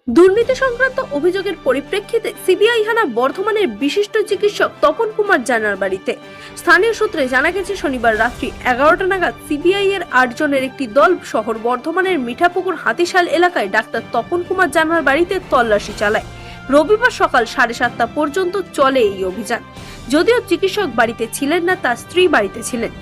দুর্নীতি সংক্রান্ত অভিযোগের পরিপ্রেক্ষিতে সিবিআই হানা বর্ধমানের বিশিষ্ট চিকিৎসক তপন কুমার জানার বাড়িতে। স্থানীয় সূত্রে জানা গেছে, শনিবার রাত্রি 11টা নাগাদ সিবিআই এর 8 জনের একটি দল শহর বর্ধমানের মিঠাপুকুর হাতিশাল এলাকায় ডাক্তার তপন কুমার জানার বাড়িতে তল্লাশি চালায়। রবিবার সকাল 7:30 পর্যন্ত চলে এই অভিযান। যদিও চিকিৎসক বাড়িতে ছিলেন না, তার স্ত্রী বাড়িতে ছিলেন।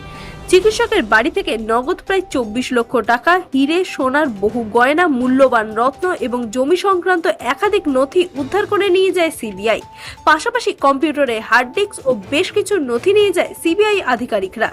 চিকিৎসকের বাড়ি থেকে নগদ প্রায় 24 লক্ষ টাকা, হিরে, সোনার বহু গয়না, মূল্যবান রত্ন এবং জমি সংক্রান্ত একাধিক নথি উদ্ধার করে নিয়ে যায় সিবিআই। পাশাপাশি কম্পিউটারে হার্ড ডিস্ক ও বেশ কিছু নথি নিয়ে যায় সিবিআই আধিকারিকরা।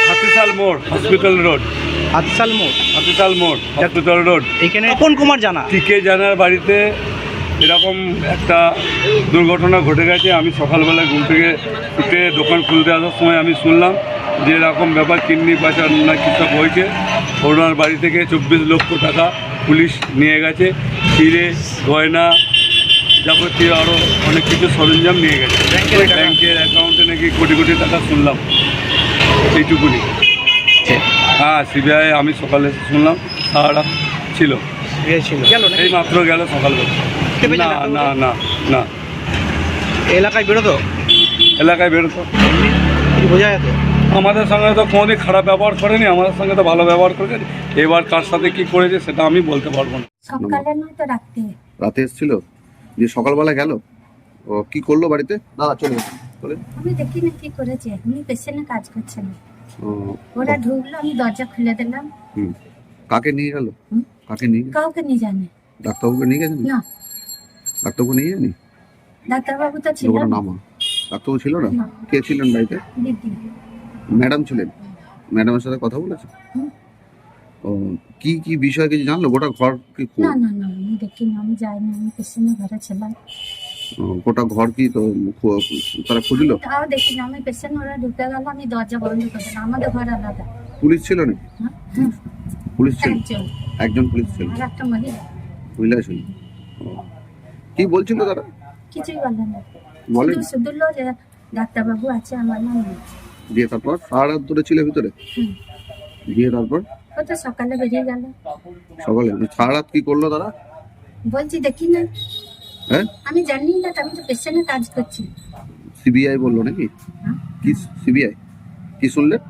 হাতিশাল মোড়, হসপিটাল রোড। হাতিশাল মোড়, হাতিশাল মোড়, হসপিটাল রোড। এখানে তপন কুমার জানা। টিকে জানার বাড়িতে এরকম একটা দুর্ঘটনা ঘটে গেছে। আমি সকালবেলা ঘুম থেকে উঠে দোকান খুলতে আসার সময় আমি শুনলাম যে এরকম ব্যাপার, কিডনি পাচার না কিছু হয়েছে। ওনার বাড়ি থেকে 24 লক্ষ টাকা পুলিশ নিয়ে গেছে, হিরে, গয়না, যাবতীয় আরও অনেক কিছু সরঞ্জাম নিয়ে গেছে। ব্যাংকের অ্যাকাউন্টে নাকি কোটি কোটি টাকা শুনলাম, এইটুকুনি। হ্যাঁ, সিবিআই আমি সকালে শুনলাম 8:30 ছিল, এই মাত্র গেল সকালবেলা। না না না না, এলাকায় বেরোতো, এলাকায় বেরোতো। কিছু বোঝা যেত? আমাদের সঙ্গে তো কোনোদিন খারাপ ব্যবহার করেনি, আমাদের সঙ্গে তো ভালো ব্যবহার করেনি। এবার কার সাথে কি করেছে সেটা আমি বলতে পারবো না। সকালে নয় তো রাতে এসেছিল, যে সকালবেলা গেল। ও কি করলো বাড়িতে? দাদা চলে বলে আমি দেখি না কি করেছে, উনি পেশেন্টে কাজ করছে না। ও, ওরা ঢুকলো, আমি দরজা খুলে দিলাম। কাকে নিয়ে গেল? কাকে নিয়ে? কাউকে নিয়ে জানে ডাক্তারবাবুকে নিয়ে গেছেন? না, ডাক্তারবাবু নিয়ে যায়নি? ডাক্তারবাবু তো ছিল ওটা না। নামা। ডাক্তারবাবু ছিল না? না। কে ছিলেন বাড়িতে? দিদি। ম্যাডাম ছিলেন? ম্যাডামের সাথে কথা বলেছে? হুম। ও, কি কি বিষয় কিছু জানলো? গোটা ঘর কি না না না, আমি দেখি না, আমি যাইনি, আমি পেশেন্টের ঘরে ছিলাম। গোটা ঘর কি তো তারা খুঁজলো? তাও দেখি না, আমি পেশেন্ট, ওরা ঢুকে গেল, আমি দরজা বন্ধ করে দিলাম। আমাদের ঘর আলাদা। পুলিশ ছিল নাকি? হ্যাঁ? পুলিশ ছিল? একজন একজন পুলিশ ছিল, আর একটা মহিলা। মহিলা ছিল। ও, কি বলছিল তারা? কিছুই বলে না, বলেন? শুধু বললো যে ডাক্তারবাবু আছে, আমার নাম নেই। দিয়ে তারপর 8:30 ধরে ছিল ভিতরে? হুম। দিয়ে তারপর ও তো সকালে বেরিয়ে গেল। সকালে 8:30 কি করলো তারা? বলছি দেখি না, হ্যাঁ, আমি জানি না, আমি তো পেশেন্টে কাজ করছি। সিবিআই বললো নাকি? হ্যাঁ? কি সিবিআই? কি শুনলেন?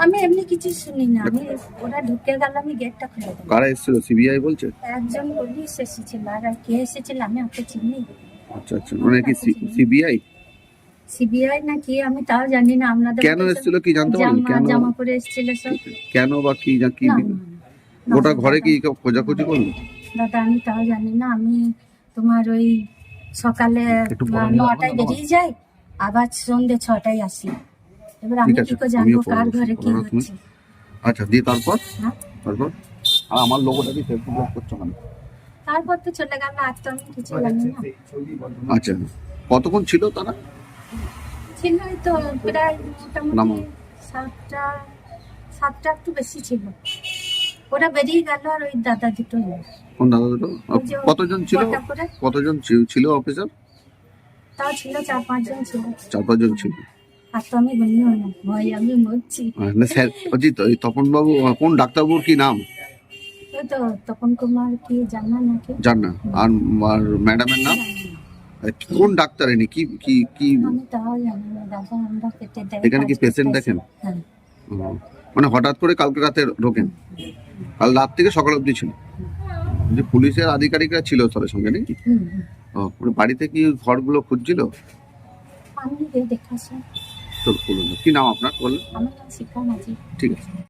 আমি এমনি কিছু শুনি না, আমি ওরা ঢুকে গেল, আমি গেটটা খুলে দিলাম। কারা এসেছিল? সিবিআই বলছে? একজন পুলিশ এসেছিল, আর কে এসেছিল আমি ওকে চিনি। আচ্ছা আচ্ছা, মানে কি সিবিআই? সিবিআই না কি আমি তাও জানি না। আপনাদের কেন এসেছিল কি জানতে পারেন? কেন জামা পরে এসেছিল সব। কেন বা কি কি না, গোটা ঘরে কি কেউ খোঁজাখুঁজি করলো? দাদা আমি তাও জানি না। আমি তোমার ওই সকালে একটু পরে 9টায় বেরিয়ে যাই, আবার সন্ধ্যে 6টায় আসি। এবার আমি ঠিক কি আছে, করে আমিও জানবো কার পড়বো, ঘরে কি পড়ার তুমি। হচ্ছে? আচ্ছা, দিয়ে তারপর? হ্যাঁ? তারপর আর আমার লোগোটা কি ফেসবুক ব্লক করছো কেন? তারপর তো চলে গেল, আজ তো আমি কিছু জানি না। আচ্ছা, কতক্ষণ ছিল তারা? ছিল এই তো প্রায় নামো। মোটামুটি 7টা একটু বেশি ছিল। ওরা বেরিয়ে গেল, আর ওই দাদা দুটো এলো। কোন দাদা দুটো? ওই যে কতজন ছিল? কটা করে? কতজন ছিল অফিসার? তাও ছিল 4-5 জন ছিল। 4-5 জন ছিল। আর তো আমি বলিও না, ভয় আমি মরছি। না স্যার, বলছি তো এই তপন বাবু, কোন ডাক্তারবাবুর কি নাম? ওই তো তপন কুমার কি জানা নাকি? জান না। আর ম্যাডামের নাম? কোন ডাক্তার এনি? কি কি কি আমি তাও জানি না দাদা, আমরা পেটে দেয়। এখানে কি পেশেন্ট দেখেন? হ্যাঁ। ও, মানে হঠাৎ করে কালকে রাতে ঢোকেন, কাল রাত থেকে সকাল অবধি ছিল, যে পুলিশের আধিকারিকরা ছিল তাদের সঙ্গে নাকি? ও মানে বাড়িতে কি ঘরগুলো খুঁজছিল? আমি গিয়ে দেখাছি। তোর বলুন, কি নাম আপনার বললেন? আমার নাম শিখা মাঝি। ঠিক আছে।